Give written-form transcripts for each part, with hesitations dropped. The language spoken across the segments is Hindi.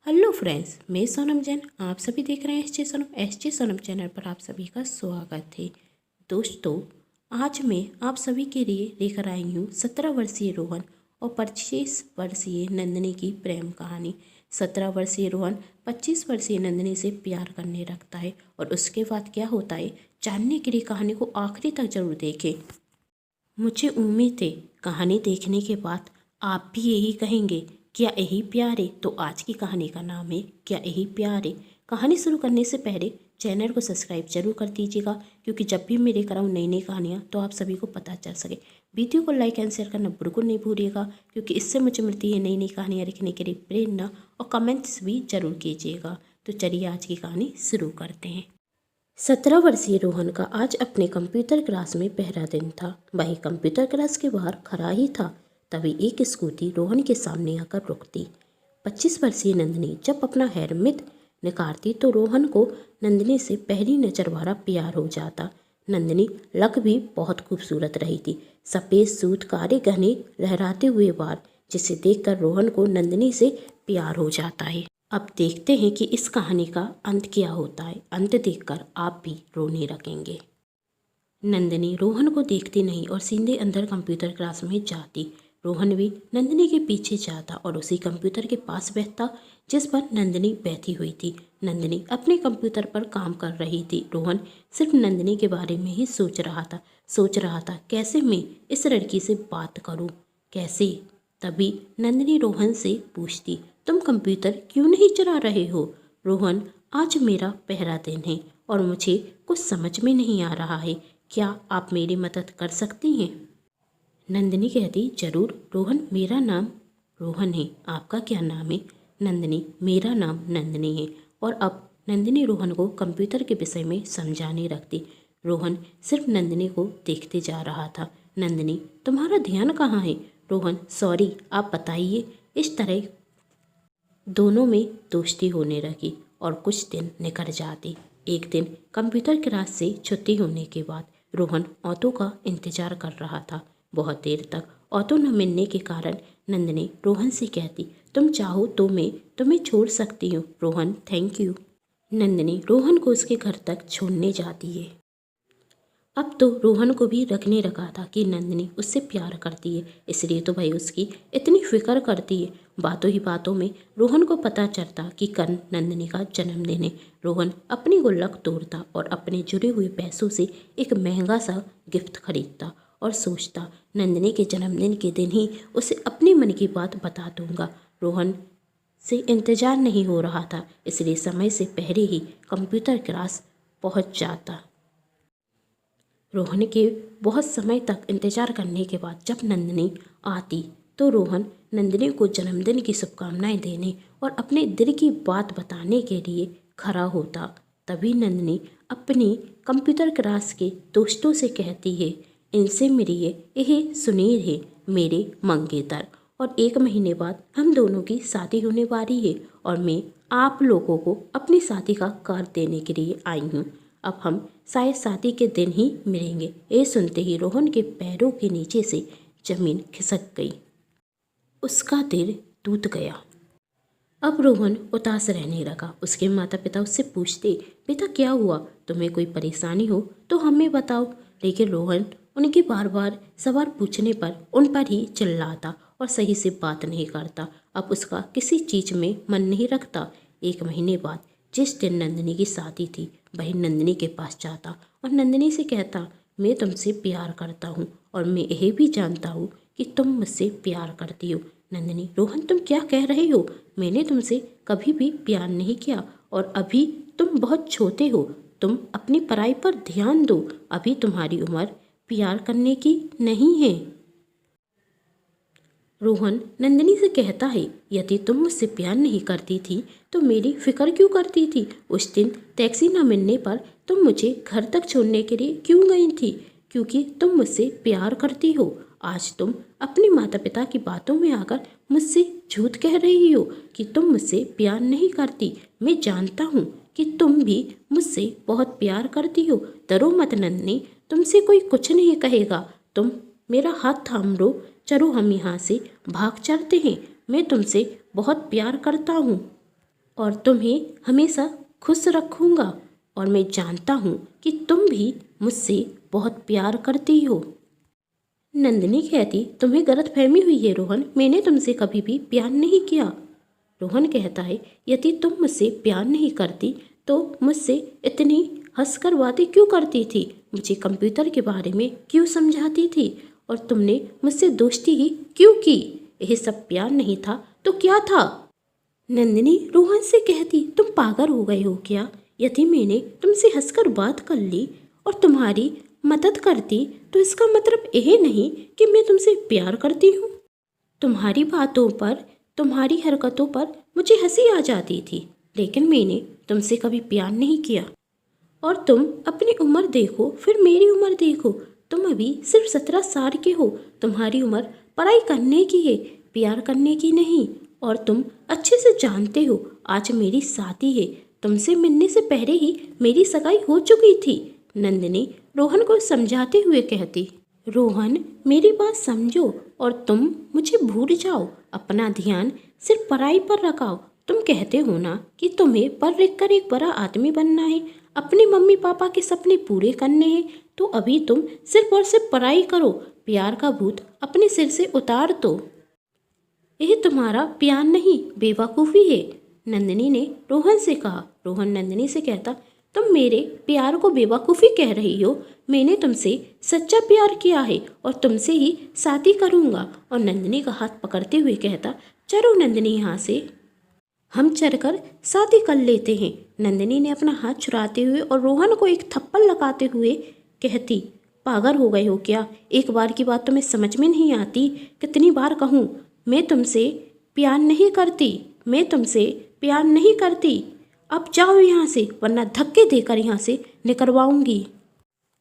हेलो फ्रेंड्स, मैं सोनम जैन। आप सभी देख रहे हैं एस जे सोनम चैनल पर आप सभी का स्वागत है। दोस्तों, आज मैं आप सभी के लिए लेकर आई हूँ 17 वर्षीय रोहन और 25 वर्षीय नंदिनी की प्रेम कहानी। 17 वर्षीय रोहन 25 वर्षीय नंदिनी से प्यार करने लगता है और उसके बाद क्या होता है, जानने के लिए कहानी को आखिरी तक जरूर देखें। मुझे उम्मीद है कहानी देखने के बाद आप भी यही कहेंगे, क्या यही प्यार है? तो आज की कहानी का नाम है क्या यही प्यार है। कहानी शुरू करने से पहले चैनल को सब्सक्राइब जरूर कर दीजिएगा, क्योंकि जब भी मैं लेकर आऊँ नई नई कहानियाँ तो आप सभी को पता चल सके। वीडियो को लाइक एंड शेयर करना बिल्कुल नहीं भूलिएगा, क्योंकि इससे मुझे मिलती है नई नई कहानियाँ लिखने के लिए प्रेरणा, और कमेंट्स भी जरूर कीजिएगा। तो चलिए आज की कहानी शुरू करते हैं। 17 वर्षीय रोहन का आज अपने कंप्यूटर क्लास में पहला दिन था। वही कंप्यूटर क्लास के बाहर खड़ा ही था, तभी एक स्कूटी रोहन के सामने आकर रुकती। 25 वर्षीय नंदिनी जब अपना हेलमेट निकालती तो रोहन को नंदिनी से पहली नज़र वाला प्यार हो जाता। नंदिनी लग भी बहुत खूबसूरत रही थी। सफ़ेद सूट, काले गहने, लहराते हुए बाल, जिसे देखकर रोहन को नंदिनी से प्यार हो जाता है। अब देखते हैं कि इस कहानी का अंत क्या होता है। अंत देखकर आप भी रोने लगेंगे। नंदिनी रोहन को देखती नहीं और सीधे अंदर कंप्यूटर क्लास में जाती। रोहन भी नंदिनी के पीछे जाता और उसी कंप्यूटर के पास बैठता जिस पर नंदिनी बैठी हुई थी। नंदिनी अपने कंप्यूटर पर काम कर रही थी। रोहन सिर्फ नंदिनी के बारे में ही सोच रहा था कैसे मैं इस लड़की से बात करूं, कैसे। तभी नंदिनी रोहन से पूछती, तुम कंप्यूटर क्यों नहीं चला रहे हो? रोहन, आज मेरा पहला दिन है और मुझे कुछ समझ में नहीं आ रहा है, क्या आप मेरी मदद कर सकती हैं? नंदिनी कहती, जरूर रोहन, मेरा नाम रोहन है, आपका क्या नाम है? नंदिनी, मेरा नाम नंदिनी है। और अब नंदिनी रोहन को कंप्यूटर के विषय में समझाने लगती। रोहन सिर्फ नंदिनी को देखते जा रहा था। नंदिनी, तुम्हारा ध्यान कहाँ है? रोहन, सॉरी, आप बताइए। इस तरह दोनों में दोस्ती होने लगी और कुछ दिन निकल जाते। एक दिन कंप्यूटर क्लास से छुट्टी होने के बाद रोहन ऑटो का इंतजार कर रहा था। बहुत देर तक ऑटो न मिलने के कारण नंदिनी रोहन से कहती, तुम चाहो तो मैं तुम्हें छोड़ सकती हूँ। Rohan, thank you. नंदिनी रोहन को उसके घर तक छोड़ने जाती है। अब तो रोहन को भी रखने लगा था कि नंदिनी उससे प्यार करती है, इसलिए तो भाई उसकी इतनी फिक्र करती है। बातों ही बातों में रोहन को पता चलता कि कल नंदिनी का जन्मदिन है। रोहन अपनी गुल्लक तोड़ता और अपने जुड़े हुए पैसों से एक महंगा सा गिफ्ट खरीदता और सोचता, नंदिनी के जन्मदिन के दिन ही उसे अपने मन की बात बता दूंगा। रोहन से इंतजार नहीं हो रहा था, इसलिए समय से पहले ही कंप्यूटर क्लास पहुंच जाता। रोहन के बहुत समय तक इंतजार करने के बाद जब नंदिनी आती तो रोहन नंदिनी को जन्मदिन की शुभकामनाएं देने और अपने दिल की बात बताने के लिए खड़ा होता। तभी नंदिनी अपनी कंप्यूटर क्लास के दोस्तों से कहती है, इनसे मिलिए, यह सुनील है, मेरे मंगेतर, और 1 महीने बाद हम दोनों की शादी होने वाली है और मैं आप लोगों को अपनी शादी का कार्ड देने के लिए आई हूँ। अब हम शायद शादी के दिन ही मिलेंगे। ये सुनते ही रोहन के पैरों के नीचे से जमीन खिसक गई। उसका दिल टूट गया। अब रोहन उदास रहने लगा। उसके माता पिता उससे पूछते, बेटा क्या हुआ? तुम्हें कोई परेशानी हो तो हमें बताओ। लेकिन रोहन उनके बार बार सवाल पूछने पर उन पर ही चिल्लाता और सही से बात नहीं करता। अब उसका किसी चीज़ में मन नहीं रखता। 1 महीने बाद जिस दिन नंदिनी की शादी थी, वही नंदिनी के पास जाता और नंदिनी से कहता, मैं तुमसे प्यार करता हूँ और मैं यह भी जानता हूँ कि तुम मुझसे प्यार करती हो। नंदिनी, रोहन तुम क्या कह रहे हो? मैंने तुमसे कभी भी प्यार नहीं किया और अभी तुम बहुत छोटे हो। तुम अपनी पढ़ाई पर ध्यान दो, अभी तुम्हारी उम्र प्यार करने की नहीं है। रोहन नंदिनी से कहता है, यदि तुम मुझसे प्यार नहीं करती थी तो मेरी फिक्र क्यों करती थी? उस दिन टैक्सी न मिलने पर तुम मुझे घर तक छोड़ने के लिए क्यों गई थी? क्योंकि तुम मुझसे प्यार करती हो। आज तुम अपने माता पिता की बातों में आकर मुझसे झूठ कह रही हो कि तुम मुझसे प्यार नहीं करती। मैं जानता हूँ कि तुम भी मुझसे बहुत प्यार करती हो। डरो मत नंदिनी, तुमसे कोई कुछ नहीं कहेगा। तुम मेरा हाथ थाम लो, चलो हम यहाँ से भाग चलते हैं। मैं तुमसे बहुत प्यार करता हूँ। और तुम्हें हमेशा खुश रखूँगा। और मैं जानता हूँ कि तुम भी मुझसे बहुत प्यार करती हो। नंदिनी कहती, तुम्हें गलतफहमी हुई है रोहन, मैंने तुमसे कभी भी प्यार नहीं किया। रोहन कहता है, यदि तुम मुझसे प्यार नहीं करती तो मुझसे इतनी हंसकर बातें क्यों करती थी, मुझे कंप्यूटर के बारे में क्यों समझाती थी, और तुमने मुझसे दोस्ती ही क्यों की? यह सब प्यार नहीं था तो क्या था? नंदिनी रोहन से कहती, तुम पागल हो गए हो क्या? यदि मैंने तुमसे हंसकर बात कर ली और तुम्हारी मदद करती तो इसका मतलब यह नहीं कि मैं तुमसे प्यार करती हूँ। तुम्हारी बातों पर, तुम्हारी हरकतों पर मुझे हंसी आ जाती थी, लेकिन मैंने तुमसे कभी प्यार नहीं किया। और तुम अपनी उम्र देखो, फिर मेरी उम्र देखो, तुम अभी सिर्फ 17 साल के हो। तुम्हारी उम्र पढ़ाई करने की है, प्यार करने की नहीं। और तुम अच्छे से जानते हो आज मेरी शादी है, तुमसे मिलने से पहले ही मेरी सगाई हो चुकी थी। नंदिनी रोहन को समझाते हुए कहती, रोहन मेरी बात समझो और तुम मुझे भूल जाओ, अपना ध्यान सिर्फ पढ़ाई पर रखाओ। तुम कहते हो ना कि तुम्हें पढ़ लिख कर एक बड़ा आदमी बनना है, अपने मम्मी पापा के सपने पूरे करने हैं, तो अभी तुम सिर्फ और सिर्फ पढ़ाई करो, प्यार का भूत अपने सिर से उतार दो। यह तुम्हारा प्यार नहीं, बेवकूफ़ी है, नंदिनी ने रोहन से कहा। रोहन नंदिनी से कहता, तुम मेरे प्यार को बेवकूफ़ी कह रही हो, मैंने तुमसे सच्चा प्यार किया है और तुमसे ही शादी करूँगा। और नंदिनी का हाथ पकड़ते हुए कहता, चलो नंदिनी यहाँ से हम चलकर शादी कर लेते हैं। नंदिनी ने अपना हाथ छुड़ाते हुए और रोहन को एक थप्पड़ लगाते हुए कहती, पागल हो गए हो क्या? एक बार की बात तुम्हें समझ में नहीं आती? कितनी बार कहूँ, मैं तुमसे प्यार नहीं करती, मैं तुमसे प्यार नहीं करती। अब जाओ यहाँ से, वरना धक्के देकर यहाँ से निकलवाऊंगी।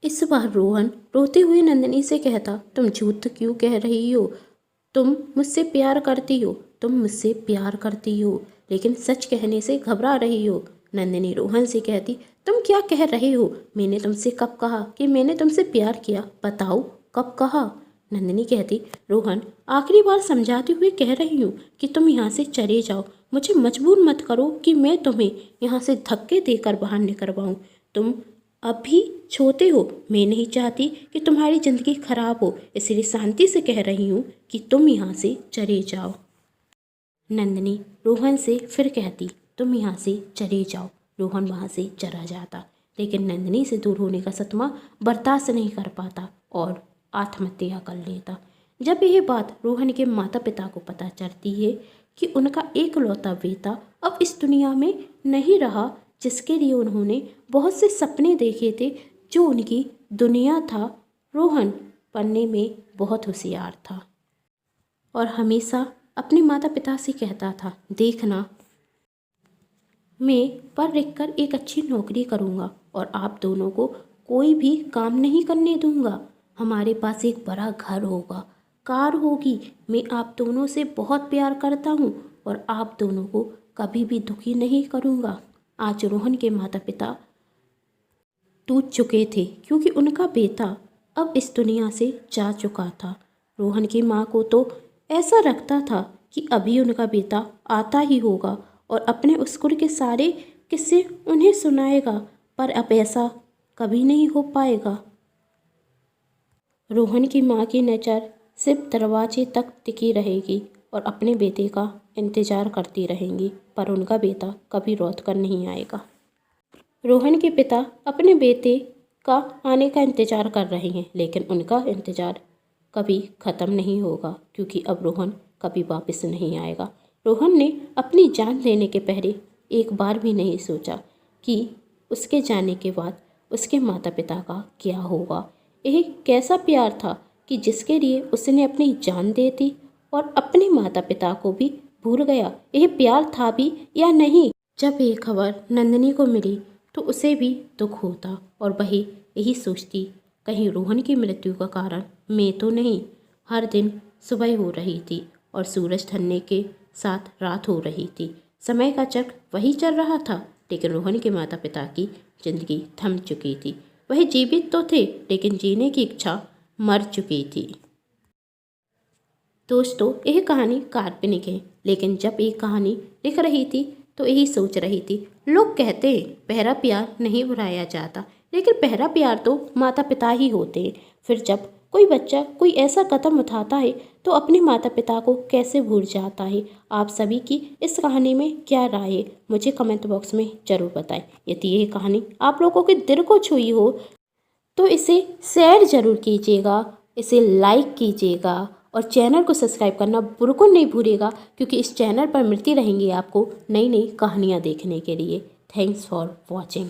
इस बार रोहन रोते हुए नंदिनी से कहता, तुम झूठ क्यों कह रही हो? तुम मुझसे प्यार करती हो, तुम मुझसे प्यार करती हो, लेकिन सच कहने से घबरा रही हो। नंदिनी रोहन से कहती, तुम क्या कह रहे हो? मैंने तुमसे कब कहा कि मैंने तुमसे प्यार किया? बताओ, कब कहा? नंदिनी कहती, रोहन आखिरी बार समझाते हुए कह रही हूँ कि तुम यहाँ से चले जाओ, मुझे मजबूर मत करो कि मैं तुम्हें यहाँ से धक्के देकर बाहर निकलवाऊँ। तुम अभी छोटे हो, मैं नहीं चाहती कि तुम्हारी ज़िंदगी खराब हो, इसलिए शांति से कह रही हूँ कि तुम यहाँ से चले जाओ। नंदिनी रोहन से फिर कहती, तुम यहाँ से चले जाओ। रोहन वहाँ से चला जाता, लेकिन नंदिनी से दूर होने का सदमा बर्दाश्त नहीं कर पाता और आत्महत्या कर लेता। जब यह बात रोहन के माता पिता को पता चलती है कि उनका एकलौता बेटा अब इस दुनिया में नहीं रहा, जिसके लिए उन्होंने बहुत से सपने देखे थे, जो उनकी दुनिया था। रोहन पढ़ने में बहुत होशियार था और हमेशा अपने माता पिता से कहता था, देखना मैं पढ़ लिख कर एक अच्छी नौकरी करूँगा और आप दोनों को कोई भी काम नहीं करने दूँगा। हमारे पास एक बड़ा घर होगा, कार होगी। मैं आप दोनों से बहुत प्यार करता हूँ और आप दोनों को कभी भी दुखी नहीं करूँगा। आज रोहन के माता पिता टूट चुके थे क्योंकि उनका बेटा अब इस दुनिया से जा चुका था। रोहन की माँ को तो ऐसा लगता था कि अभी उनका बेटा आता ही होगा और अपने स्कूल के सारे किस्से उन्हें सुनाएगा, पर अब ऐसा कभी नहीं हो पाएगा। रोहन की माँ की नज़र सिर्फ दरवाजे तक टिकी रहेगी और अपने बेटे का इंतज़ार करती रहेंगी, पर उनका बेटा कभी लौट कर नहीं आएगा। रोहन के पिता अपने बेटे का आने का इंतज़ार कर रहे हैं, लेकिन उनका इंतज़ार कभी ख़त्म नहीं होगा क्योंकि अब रोहन कभी वापस नहीं आएगा। रोहन ने अपनी जान लेने के पहले एक बार भी नहीं सोचा कि उसके जाने के बाद उसके माता पिता का क्या होगा। यह कैसा प्यार था कि जिसके लिए उसने अपनी जान दे दी और अपने माता पिता को भी भूल गया। यह प्यार था भी या नहीं? जब ये खबर नंदिनी को मिली तो उसे भी दुख होता और वही यही सोचती, कहीं रोहन की मृत्यु का कारण मैं तो नहीं। हर दिन सुबह हो रही थी और सूरज ढलने के साथ रात हो रही थी। समय का चक्र वही चल रहा था, लेकिन रोहन के माता पिता की जिंदगी थम चुकी थी। वह जीवित तो थे, लेकिन जीने की इच्छा मर चुकी थी। दोस्तों, यह कहानी काल्पनिक है, लेकिन जब ये कहानी लिख रही थी तो यही सोच रही थी। लोग कहते हैं पहला प्यार नहीं भुलाया जाता, लेकिन पहला प्यार तो माता पिता ही होते हैं। फिर जब कोई बच्चा कोई ऐसा कदम उठाता है तो अपने माता पिता को कैसे भूल जाता है। आप सभी की इस कहानी में क्या राय है, मुझे कमेंट बॉक्स में ज़रूर बताएं। यदि ये कहानी आप लोगों के दिल को छुई हो तो इसे शेयर ज़रूर कीजिएगा, इसे लाइक कीजिएगा और चैनल को सब्सक्राइब करना बिल्कुल नहीं भूलिएगा, क्योंकि इस चैनल पर मिलती रहेंगी आपको नई नई कहानियाँ देखने के लिए। Thanks for watching.